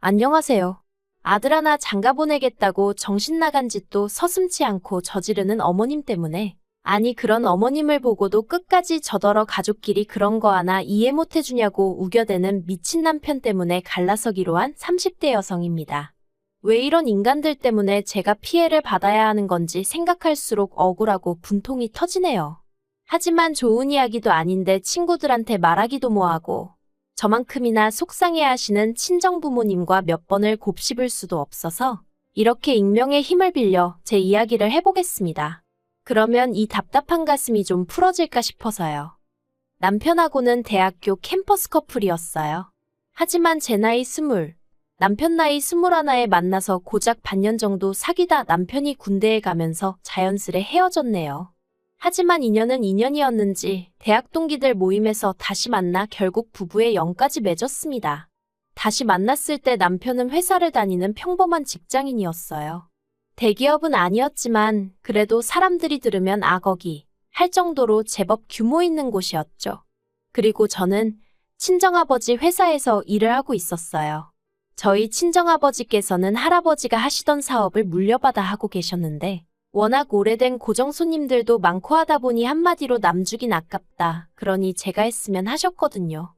안녕하세요. 아들 하나 장가 보내겠다고 정신 나간 짓도 서슴지 않고 저지르는 어머님 때문에, 아니 그런 어머님을 보고도 끝까지 저더러 가족끼리 그런 거 하나 이해 못 해주냐고 우겨대는 미친 남편 때문에 갈라서기로 한 30대 여성입니다. 왜 이런 인간들 때문에 제가 피해를 받아야 하는 건지 생각할수록 억울하고 분통이 터지네요. 하지만 좋은 이야기도 아닌데 친구들한테 말하기도 뭐하고, 저만큼이나 속상해하시는 친정부모님과 몇 번을 곱씹을 수도 없어서 이렇게 익명의 힘을 빌려 제 이야기를 해보겠습니다. 그러면 이 답답한 가슴이 좀 풀어질까 싶어서요. 남편하고는 대학교 캠퍼스 커플이었어요. 하지만 제 나이 20, 남편 나이 21에 만나서 고작 반년 정도 사귀다 남편이 군대에 가면서 자연스레 헤어졌네요. 하지만 인연은 인연이었는지 대학 동기들 모임에서 다시 만나 결국 부부의 영까지 맺었습니다. 다시 만났을 때 남편은 회사를 다니는 평범한 직장인이었어요. 대기업은 아니었지만 그래도 사람들이 들으면 아거기 할 정도로 제법 규모 있는 곳이었죠. 그리고 저는 친정아버지 회사에서 일을 하고 있었어요. 저희 친정아버지께서는 할아버지가 하시던 사업을 물려받아 하고 계셨는데 워낙 오래된 고정 손님들도 많고 하다 보니 한마디로 남주긴 아깝다. 그러니 제가 했으면 하셨거든요.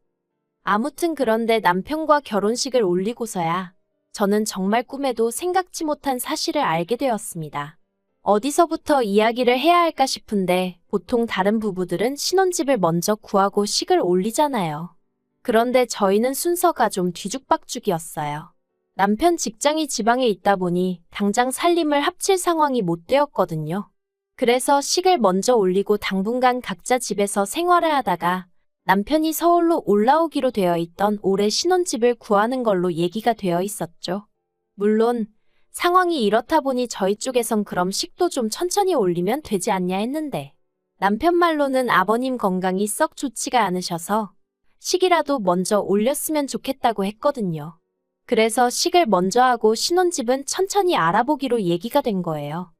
아무튼 그런데 남편과 결혼식을 올리고서야 저는 정말 꿈에도 생각지 못한 사실을 알게 되었습니다. 어디서부터 이야기를 해야 할까 싶은데 보통 다른 부부들은 신혼집을 먼저 구하고 식을 올리잖아요. 그런데 저희는 순서가 좀 뒤죽박죽이었어요. 남편 직장이 지방에 있다 보니 당장 살림을 합칠 상황이 못 되었거든요. 그래서 식을 먼저 올리고 당분간 각자 집에서 생활을 하다가 남편이 서울로 올라오기로 되어 있던 올해 신혼집을 구하는 걸로 얘기가 되어 있었죠. 물론 상황이 이렇다 보니 저희 쪽에선 그럼 식도 좀 천천히 올리면 되지 않냐 했는데 남편 말로는 아버님 건강이 썩 좋지가 않으셔서 식이라도 먼저 올렸으면 좋겠다고 했거든요. 그래서 식을 먼저 하고 신혼집은 천천히 알아보기로 얘기가 된 거예요.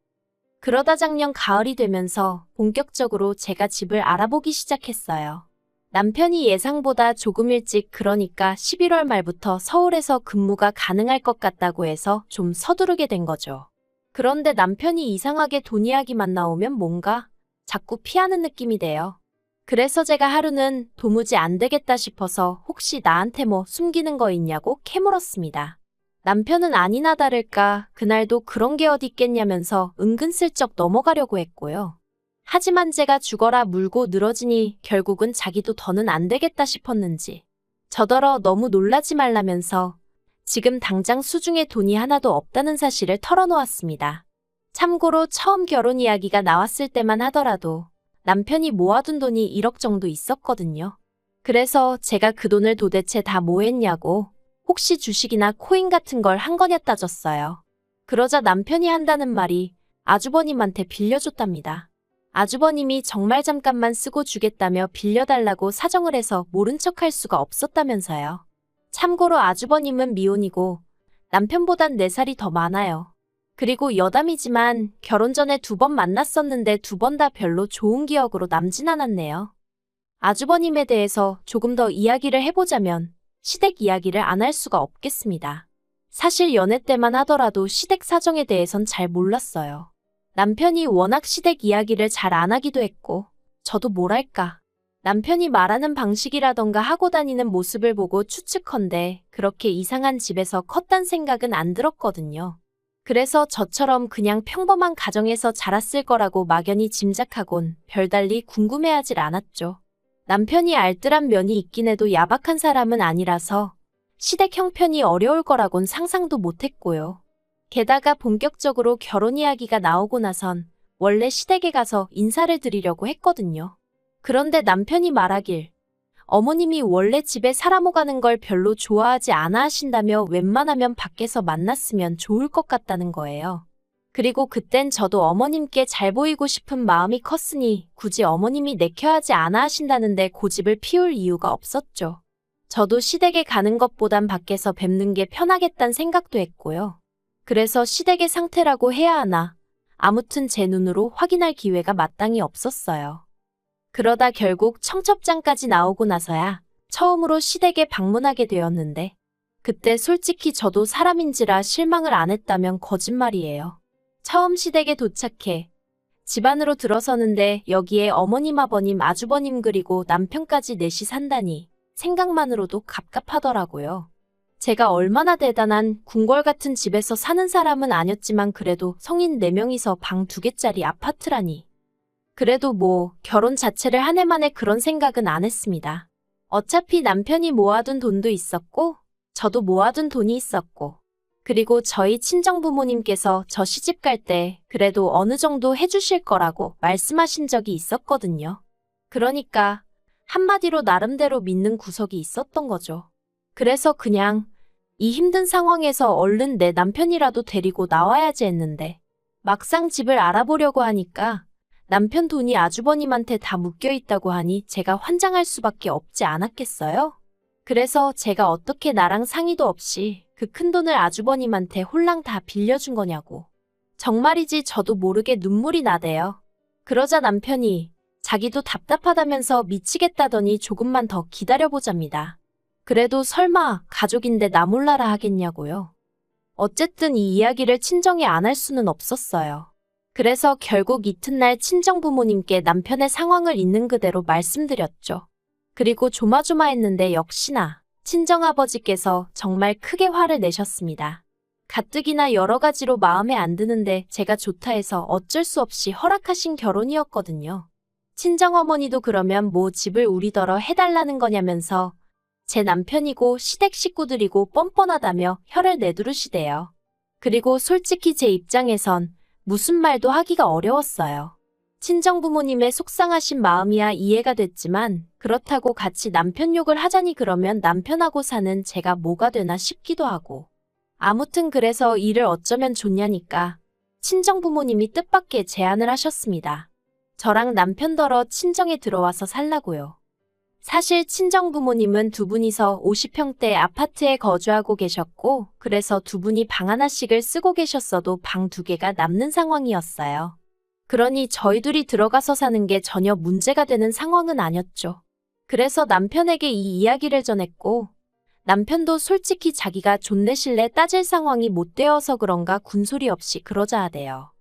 그러다 작년 가을이 되면서 본격적으로 제가 집을 알아보기 시작했어요. 남편이 예상보다 조금 일찍 그러니까 11월 말부터 서울에서 근무가 가능할 것 같다고 해서 좀 서두르게 된 거죠. 그런데 남편이 이상하게 돈 이야기만 나오면 뭔가 자꾸 피하는 느낌이 돼요. 그래서 제가 하루는 도무지 안 되겠다 싶어서 혹시 나한테 뭐 숨기는 거 있냐고 캐물었습니다. 남편은 아니나 다를까 그날도 그런 게 어디 있겠냐면서 은근슬쩍 넘어가려고 했고요. 하지만 제가 죽어라 물고 늘어지니 결국은 자기도 더는 안 되겠다 싶었는지 저더러 너무 놀라지 말라면서 지금 당장 수중에 돈이 하나도 없다는 사실을 털어놓았습니다. 참고로 처음 결혼 이야기가 나왔을 때만 하더라도 남편이 모아둔 돈이 1억 정도 있었거든요. 그래서 제가 그 돈을 도대체 다 뭐 했냐고 혹시 주식이나 코인 같은 걸 한 거냐 따졌어요. 그러자 남편이 한다는 말이 아주버님한테 빌려줬답니다. 아주버님이 정말 잠깐만 쓰고 주겠다며 빌려달라고 사정을 해서 모른 척할 수가 없었다면서요. 참고로 아주버님은 미혼이고 남편보단 4살이 더 많아요. 그리고 여담이지만 결혼 전에 2번 만났었는데 2번 다 별로 좋은 기억으로 남진 않았네요. 아주버님에 대해서 조금 더 이야기를 해보자면 시댁 이야기를 안 할 수가 없겠습니다. 사실 연애 때만 하더라도 시댁 사정에 대해선 잘 몰랐어요. 남편이 워낙 시댁 이야기를 잘 안 하기도 했고 저도 뭐랄까 남편이 말하는 방식이라던가 하고 다니는 모습을 보고 추측컨대 그렇게 이상한 집에서 컸단 생각은 안 들었거든요. 그래서 저처럼 그냥 평범한 가정에서 자랐을 거라고 막연히 짐작하곤 별달리 궁금해하질 않았죠. 남편이 알뜰한 면이 있긴 해도 야박한 사람은 아니라서 시댁 형편이 어려울 거라곤 상상도 못했고요. 게다가 본격적으로 결혼 이야기가 나오고 나선 원래 시댁에 가서 인사를 드리려고 했거든요. 그런데 남편이 말하길 어머님이 원래 집에 사람 오가는 걸 별로 좋아하지 않아 하신다며 웬만하면 밖에서 만났으면 좋을 것 같다는 거예요. 그리고 그땐 저도 어머님께 잘 보이고 싶은 마음이 컸으니 굳이 어머님이 내켜하지 않아 하신다는데 고집을 피울 이유가 없었죠. 저도 시댁에 가는 것보단 밖에서 뵙는 게 편하겠다는 생각도 했고요. 그래서 시댁의 상태라고 해야 하나 아무튼 제 눈으로 확인할 기회가 마땅히 없었어요. 그러다 결국 청첩장까지 나오고 나서야 처음으로 시댁에 방문하게 되었는데 그때 솔직히 저도 사람인지라 실망을 안 했다면 거짓말이에요. 처음 시댁에 도착해 집 안으로 들어서는데 여기에 어머님, 아버님, 아주버님 그리고 남편까지 넷이 산다니 생각만으로도 갑갑하더라고요. 제가 얼마나 대단한 궁궐 같은 집에서 사는 사람은 아니었지만 그래도 성인 4명이서 방 2개짜리 아파트라니. 그래도 뭐 결혼 자체를 한 해 만에 그런 생각은 안 했습니다. 어차피 남편이 모아둔 돈도 있었고 저도 모아둔 돈이 있었고 그리고 저희 친정부모님께서 저 시집 갈 때 그래도 어느 정도 해주실 거라고 말씀하신 적이 있었거든요. 그러니까 한마디로 나름대로 믿는 구석이 있었던 거죠. 그래서 그냥 이 힘든 상황에서 얼른 내 남편이라도 데리고 나와야지 했는데 막상 집을 알아보려고 하니까 남편 돈이 아주버님한테 다 묶여 있다고 하니 제가 환장할 수밖에 없지 않았겠어요? 그래서 제가 어떻게 나랑 상의도 없이 그 큰돈을 아주버님한테 홀랑 다 빌려준 거냐고. 정말이지 저도 모르게 눈물이 나대요. 그러자 남편이 자기도 답답하다면서 미치겠다더니 조금만 더 기다려보잡니다. 그래도 설마 가족인데 나 몰라라 하겠냐고요. 어쨌든 이 이야기를 친정에 안 할 수는 없었어요. 그래서 결국 이튿날 친정부모님께 남편의 상황을 있는 그대로 말씀드렸죠. 그리고 조마조마했는데 역시나 친정아버지께서 정말 크게 화를 내셨습니다. 가뜩이나 여러 가지로 마음에 안 드는데 제가 좋다 해서 어쩔 수 없이 허락하신 결혼이었거든요. 친정어머니도 그러면 뭐 집을 우리더러 해달라는 거냐면서 제 남편이고 시댁 식구들이고 뻔뻔하다며 혀를 내두르시대요. 그리고 솔직히 제 입장에선 무슨 말도 하기가 어려웠어요. 친정부모님의 속상하신 마음이야 이해가 됐지만 그렇다고 같이 남편 욕을 하자니 그러면 남편하고 사는 제가 뭐가 되나 싶기도 하고. 아무튼 그래서 일을 어쩌면 좋냐니까 친정부모님이 뜻밖의 제안을 하셨습니다. 저랑 남편더러 친정에 들어와서 살라고요. 사실 친정부모님은 두 분이서 50평대 아파트에 거주하고 계셨고 그래서 두 분이 방 하나씩을 쓰고 계셨어도 방 2개가 남는 상황이었어요. 그러니 저희 둘이 들어가서 사는 게 전혀 문제가 되는 상황은 아니었죠. 그래서 남편에게 이 이야기를 전했고 남편도 솔직히 자기가 존대실내 따질 상황이 못 되어서 그런가 군소리 없이 그러자 하대요.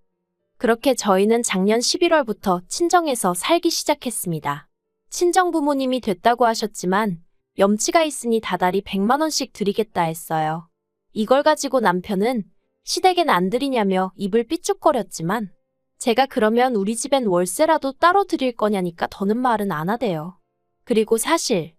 그렇게 저희는 작년 11월부터 친정에서 살기 시작했습니다. 친정부모님이 됐다고 하셨지만 염치가 있으니 다달이 100만 원씩 드리겠다 했어요. 이걸 가지고 남편은 시댁엔 안 드리냐며 입을 삐죽거렸지만 제가 그러면 우리 집엔 월세라도 따로 드릴 거냐니까 더는 말은 안 하대요. 그리고 사실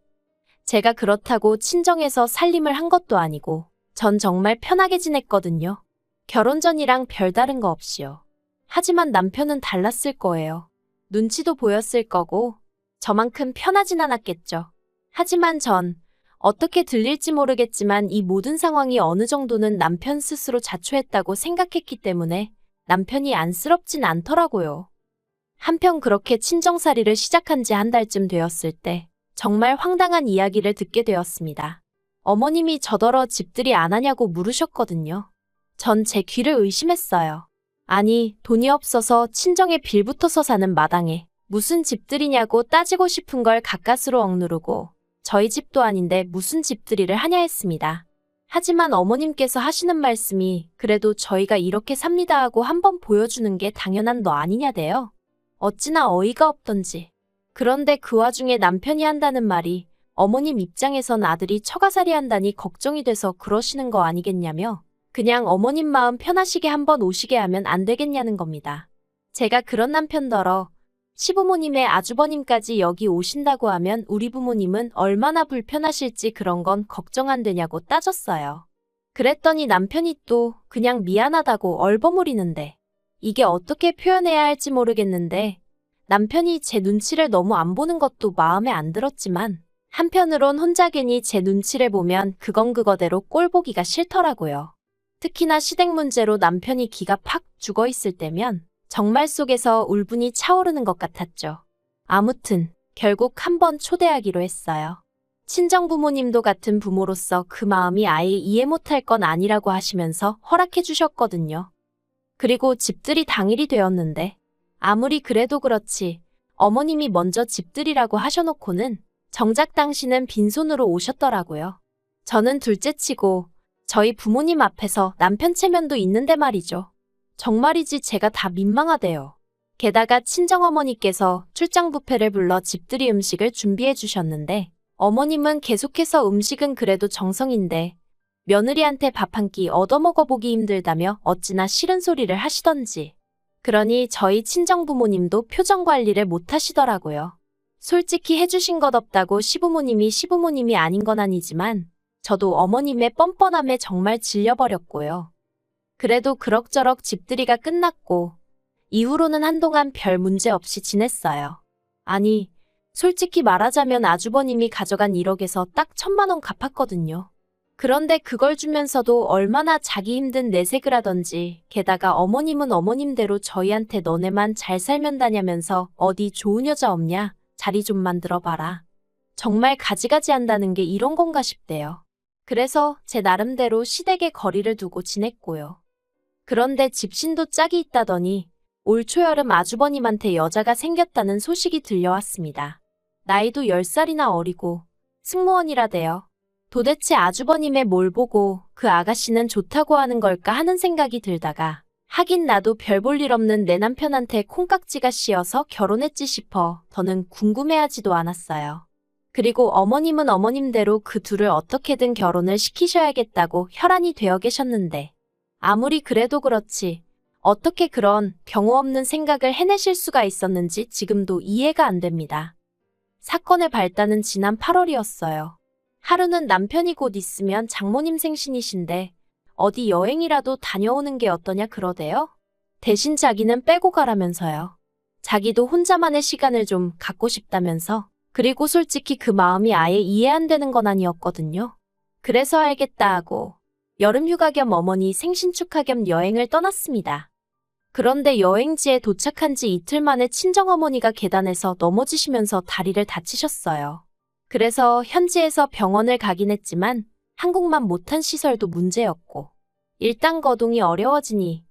제가 그렇다고 친정에서 살림을 한 것도 아니고 전 정말 편하게 지냈거든요. 결혼 전이랑 별다른 거 없이요. 하지만 남편은 달랐을 거예요. 눈치도 보였을 거고 저만큼 편하진 않았겠죠. 하지만 전 어떻게 들릴지 모르겠지만 이 모든 상황이 어느 정도는 남편 스스로 자초했다고 생각했기 때문에 남편이 안쓰럽진 않더라고요. 한편 그렇게 친정살이를 시작한 지 한 달쯤 되었을 때 정말 황당한 이야기를 듣게 되었습니다. 어머님이 저더러 집들이 안 하냐고 물으셨거든요. 전 제 귀를 의심했어요. 아니, 돈이 없어서 친정에 빌붙어서 사는 마당에 무슨 집들이냐고 따지고 싶은 걸 가까스로 억누르고 저희 집도 아닌데 무슨 집들이를 하냐 했습니다. 하지만 어머님께서 하시는 말씀이 그래도 저희가 이렇게 삽니다 하고 한번 보여주는 게 당연한 너 아니냐대요. 어찌나 어이가 없던지. 그런데 그 와중에 남편이 한다는 말이 어머님 입장에선 아들이 처가살이 한다니 걱정이 돼서 그러시는 거 아니겠냐며 그냥 어머님 마음 편하시게 한번 오시게 하면 안 되겠냐는 겁니다. 제가 그런 남편더러 시부모님의 아주버님까지 여기 오신다고 하면 우리 부모님은 얼마나 불편하실지 그런 건 걱정 안 되냐고 따졌어요. 그랬더니 남편이 또 그냥 미안하다고 얼버무리는데 이게 어떻게 표현해야 할지 모르겠는데 남편이 제 눈치를 너무 안 보는 것도 마음에 안 들었지만 한편으론 혼자 괜히 제 눈치를 보면 그건 그거대로 꼴 보기가 싫더라고요. 특히나 시댁 문제로 남편이 기가 팍 죽어있을 때면 정말 속에서 울분이 차오르는 것 같았죠. 아무튼 결국 한번 초대하기로 했어요. 친정부모님도 같은 부모로서 그 마음이 아예 이해 못할 건 아니라고 하시면서 허락해 주셨거든요. 그리고 집들이 당일이 되었는데 아무리 그래도 그렇지 어머님이 먼저 집들이라고 하셔놓고는 정작 당신은 빈손으로 오셨더라고요. 저는 둘째치고 저희 부모님 앞에서 남편 체면도 있는데 말이죠. 정말이지 제가 다 민망하대요. 게다가 친정어머니께서 출장 뷔페를 불러 집들이 음식을 준비해 주셨는데 어머님은 계속해서 음식은 그래도 정성인데 며느리한테 밥 한 끼 얻어먹어보기 힘들다며 어찌나 싫은 소리를 하시던지. 그러니 저희 친정부모님도 표정 관리를 못 하시더라고요. 솔직히 해주신 것 없다고 시부모님이 아닌 건 아니지만 저도 어머님의 뻔뻔함에 정말 질려버렸고요. 그래도 그럭저럭 집들이가 끝났고 이후로는 한동안 별 문제 없이 지냈어요. 아니, 솔직히 말하자면 아주버님이 가져간 1억에서 딱 1,000만 원 갚았거든요. 그런데 그걸 주면서도 얼마나 자기 힘든 내색을 하던지, 게다가 어머님은 어머님대로 저희한테 너네만 잘 살면 다냐면서 어디 좋은 여자 없냐? 자리 좀 만들어봐라. 정말 가지가지 한다는 게 이런 건가 싶대요. 그래서 제 나름대로 시댁에 거리를 두고 지냈고요. 그런데 집신도 짝이 있다더니 올 초여름 아주버님한테 여자가 생겼다는 소식이 들려왔습니다. 나이도 10살이나 어리고 승무원이라대요. 도대체 아주버님의 뭘 보고 그 아가씨는 좋다고 하는 걸까 하는 생각이 들다가 하긴 나도 별 볼 일 없는 내 남편한테 콩깍지가 씌어서 결혼했지 싶어 더는 궁금해하지도 않았어요. 그리고 어머님은 어머님대로 그 둘을 어떻게든 결혼을 시키셔야겠다고 혈안이 되어 계셨는데 아무리 그래도 그렇지 어떻게 그런 경우 없는 생각을 해내실 수가 있었는지 지금도 이해가 안 됩니다. 사건의 발단은 지난 8월이었어요. 하루는 남편이 곧 있으면 장모님 생신이신데 어디 여행이라도 다녀오는 게 어떠냐 그러대요. 대신 자기는 빼고 가라면서요. 자기도 혼자만의 시간을 좀 갖고 싶다면서. 그리고 솔직히 그 마음이 아예 이해 안 되는 건 아니었거든요. 그래서 알겠다 하고 여름휴가 겸 어머니 생신 축하 겸 여행을 떠났습니다. 그런데 여행지에 도착한 지 이틀 만에 친정어머니가 계단에서 넘어지시면서 다리를 다치셨어요. 그래서 현지에서 병원을 가긴 했지만 한국만 못한 시설도 문제였고 일단 거동이 어려워지니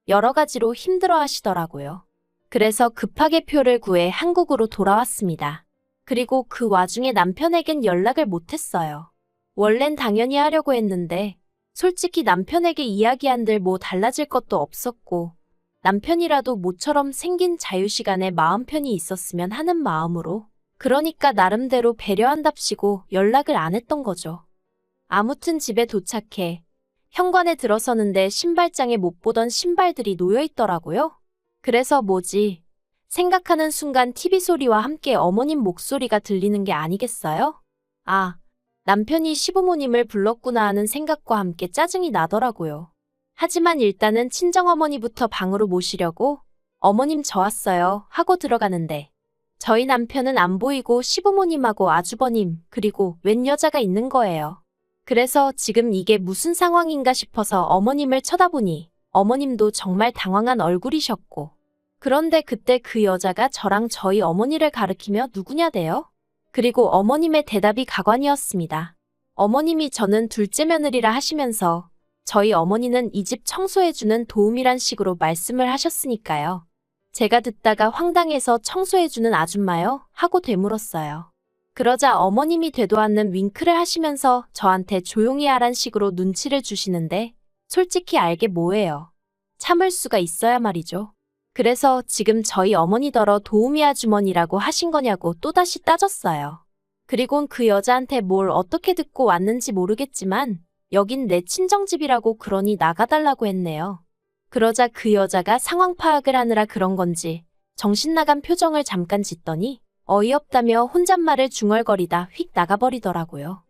여러 가지로 힘들어 하시더라고요. 그래서 급하게 표를 구해 한국으로 돌아왔습니다. 그리고 그 와중에 남편에겐 연락을 못했어요. 원래는 당연히 하려고 했는데 솔직히 남편에게 이야기한들 뭐 달라질 것도 없었고 남편이라도 모처럼 생긴 자유시간에 마음 편히 있었으면 하는 마음으로 그러니까 나름대로 배려한답시고 연락을 안 했던 거죠. 아무튼 집에 도착해 현관에 들어서는데 신발장에 못 보던 신발들이 놓여 있더라고요. 그래서 뭐지? 생각하는 순간 TV 소리와 함께 어머님 목소리가 들리는 게 아니겠어요? 아, 남편이 시부모님을 불렀구나 하는 생각과 함께 짜증이 나더라고요. 하지만 일단은 친정어머니부터 방으로 모시려고 어머님 저 왔어요 하고 들어가는데 저희 남편은 안 보이고 시부모님하고 아주버님 그리고 웬 여자가 있는 거예요. 그래서 지금 이게 무슨 상황인가 싶어서 어머님을 쳐다보니 어머님도 정말 당황한 얼굴이셨고 그런데 그때 그 여자가 저랑 저희 어머니를 가리키며 누구냐대요? 그리고 어머님의 대답이 가관이었습니다. 어머님이 저는 둘째 며느리라 하시면서 저희 어머니는 이 집 청소해주는 도움이란 식으로 말씀을 하셨으니까요. 제가 듣다가 황당해서 청소해주는 아줌마요? 하고 되물었어요. 그러자 어머님이 되도 않는 윙크를 하시면서 저한테 조용히 하란 식으로 눈치를 주시는데 솔직히 알게 뭐예요. 참을 수가 있어야 말이죠. 그래서 지금 저희 어머니더러 도우미 아주머니라고 하신 거냐고 또다시 따졌어요. 그리곤 그 여자한테 뭘 어떻게 듣고 왔는지 모르겠지만 여긴 내 친정집이라고 그러니 나가달라고 했네요. 그러자 그 여자가 상황 파악을 하느라 그런 건지 정신 나간 표정을 잠깐 짓더니 어이없다며 혼잣말을 중얼거리다 휙 나가버리더라고요.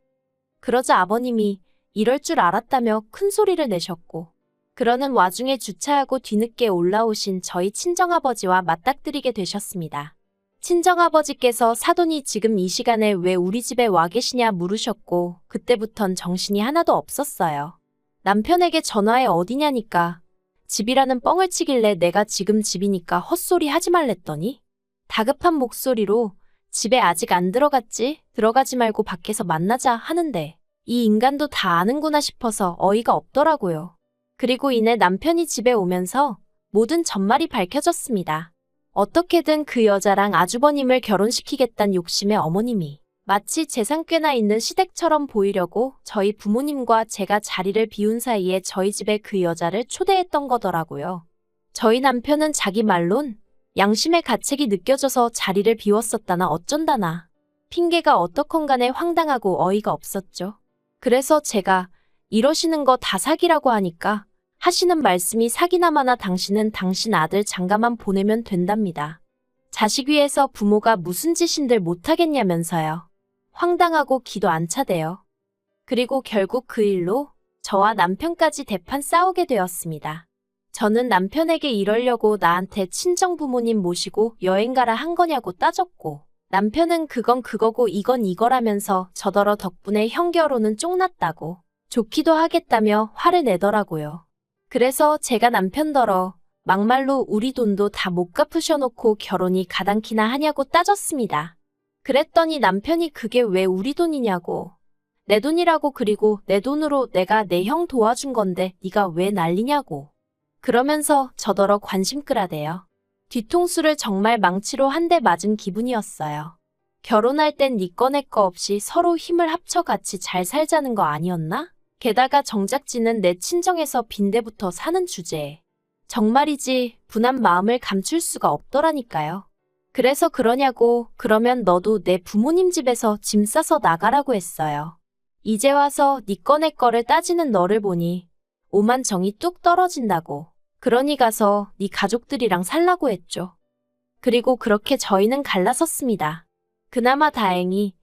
그러자 아버님이 이럴 줄 알았다며 큰 소리를 내셨고 그러는 와중에 주차하고 뒤늦게 올라오신 저희 친정아버지와 맞닥뜨리게 되셨습니다. 친정아버지께서 사돈이 지금 이 시간에 왜 우리 집에 와 계시냐 물으셨고 그때부턴 정신이 하나도 없었어요. 남편에게 전화해 어디냐니까 집이라는 뻥을 치길래 내가 지금 집이니까 헛소리 하지 말랬더니 다급한 목소리로 집에 아직 안 들어갔지? 들어가지 말고 밖에서 만나자 하는데 이 인간도 다 아는구나 싶어서 어이가 없더라고요. 그리고 이내 남편이 집에 오면서 모든 전말이 밝혀졌습니다. 어떻게든 그 여자랑 아주버님을 결혼시키겠다는 욕심에 어머님이 마치 재산 꽤나 있는 시댁처럼 보이려고 저희 부모님과 제가 자리를 비운 사이에 저희 집에 그 여자를 초대했던 거더라고요. 저희 남편은 자기 말론 양심의 가책이 느껴져서 자리를 비웠었다나 어쩐다나 핑계가 어떻건 간에 황당하고 어이가 없었죠. 그래서 제가 이러시는 거 다 사기라고 하니까 하시는 말씀이 사기나 마나 당신은 당신 아들 장가만 보내면 된답니다. 자식 위해서 부모가 무슨 짓인들 못하겠냐면서요. 황당하고 기도 안 차대요. 그리고 결국 그 일로 저와 남편까지 대판 싸우게 되었습니다. 저는 남편에게 이러려고 나한테 친정 부모님 모시고 여행 가라 한 거냐고 따졌고, 남편은 그건 그거고 이건 이거라면서 저더러 덕분에 형 결혼은 쪽났다고 좋기도 하겠다며 화를 내더라고요. 그래서 제가 남편더러 막말로 우리 돈도 다 못 갚으셔놓고 결혼이 가당키나 하냐고 따졌습니다. 그랬더니 남편이 그게 왜 우리 돈이냐고. 내 돈이라고. 그리고 내 돈으로 내가 내 형 도와준 건데 네가 왜 난리냐고. 그러면서 저더러 관심 끌어대요. 뒤통수를 정말 망치로 한 대 맞은 기분이었어요. 결혼할 땐 네 거 내 거 없이 서로 힘을 합쳐 같이 잘 살자는 거 아니었나? 게다가 정작지는 내 친정에서 빈대부터 사는 주제에. 정말이지 분한 마음을 감출 수가 없더라니까요. 그래서 그러냐고. 그러면 너도 내 부모님 집에서 짐 싸서 나가라고 했어요. 이제 와서 네 거 내 거를 따지는 너를 보니 오만 정이 뚝 떨어진다고. 그러니 가서 네 가족들이랑 살라고 했죠. 그리고 그렇게 저희는 갈라섰습니다. 그나마 다행히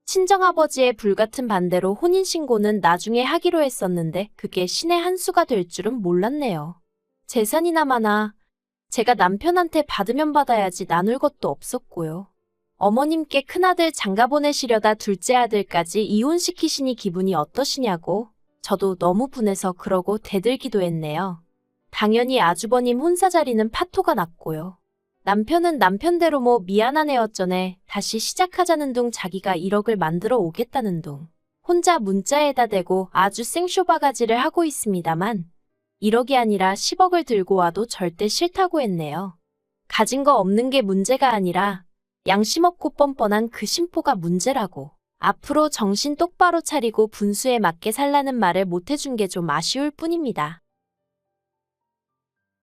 친정아버지의 불같은 반대로 혼인신고는 나중에 하기로 했었는데 그게 신의 한 수가 될 줄은 몰랐네요. 재산이나 마나 제가 남편한테 받으면 받아야지 나눌 것도 없었고요. 어머님께 큰아들 장가 보내시려다 둘째 아들까지 이혼시키시니 기분이 어떠시냐고. 저도 너무 분해서 그러고 대들기도 했네요. 당연히 아주버님 혼사 자리는 파토가 났고요. 남편은 남편대로 뭐 미안한 애어쩌네 다시 시작하자는 둥 자기가 1억을 만들어 오겠다는 둥 혼자 문자에다 대고 아주 생쇼바가지를 하고 있습니다만 1억이 아니라 10억을 들고 와도 절대 싫다고 했네요. 가진 거 없는 게 문제가 아니라 양심 없고 뻔뻔한 그 심보가 문제라고. 앞으로 정신 똑바로 차리고 분수에 맞게 살라는 말을 못 해준 게 좀 아쉬울 뿐입니다.